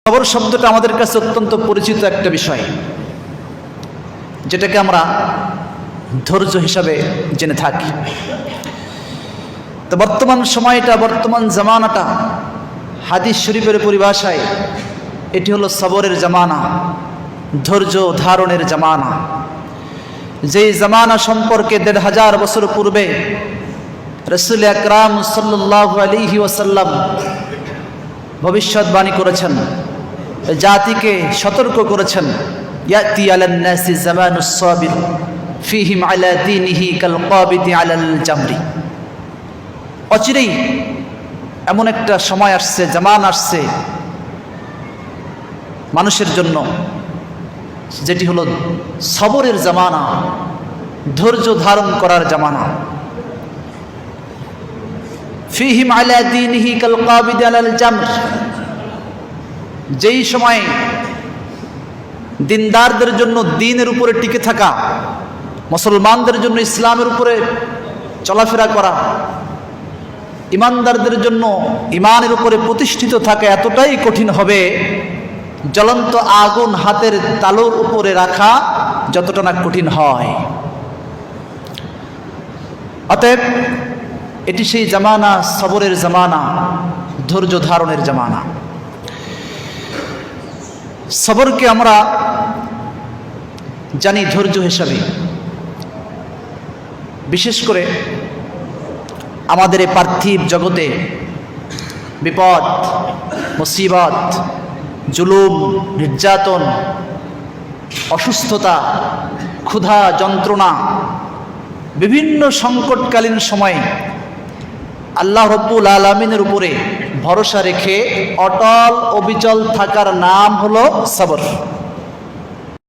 সবর শব্দটা আমাদের কাছে অত্যন্ত পরিচিত একটা বিষয়, যেটাকে আমরা ধৈর্য হিসাবে জেনে থাকি। তো বর্তমান সময়টা, বর্তমান জামানাটা হাদিস শরীফের পরিভাষায় এটি হলো সবরের জামানা, ধৈর্য ধারণের জামানা। যেই জামানা সম্পর্কে ১৫০০ বছর পূর্বে রাসূল আকরাম সাল্লাল্লাহু আলাইহি ওয়াসাল্লাম ভবিষ্যৎবাণী করেছেন, জাতিকে সতর্ক করেছেন, ইয়াতি আলান নাসি জামানুস সাবির ফিহিম আলা দীনিহি কাল কাবিদি আলাল জামরি। অচিরেই এমন একটা সময় আসছে, জামান আসছে মানুষের জন্য, যেটি হলো সবরের জামানা, ধৈর্য ধারণ করার জামানা। ফিহিম আলা দীনিহি কাল কাবিদি আলাল জামর। যেই সময় দিনদারদের জন্য দ্বীনের উপরে টিকে থাকা, মুসলমানদের জন্য ইসলামের উপরে চলাফেরা করা, ইমানদারদের জন্য ইমানের উপরে প্রতিষ্ঠিত থাকা এতটাই কঠিন হবে, জ্বলন্ত আগুন হাতের তালুর উপরে রাখা যতটা না কঠিন হয়। অতএব এটি সেই জামানা, সবরের জামানা, ধৈর্য ধারণের জামানা। সবরকে আমরা জানি ধৈর্য হিসাবে, বিশেষ করে আমাদের এই পার্থিব জগতে বিপদ, মুসিবত, জুলুম, নির্যাতন, অসুস্থতা, ক্ষুধা, যন্ত্রণা, বিভিন্ন সংকটকালীন সময়ে আল্লাহ রব্বুল আলামিনের উপরে ভরসা রেখে অটল অবিচল থাকার নাম হলো সবর।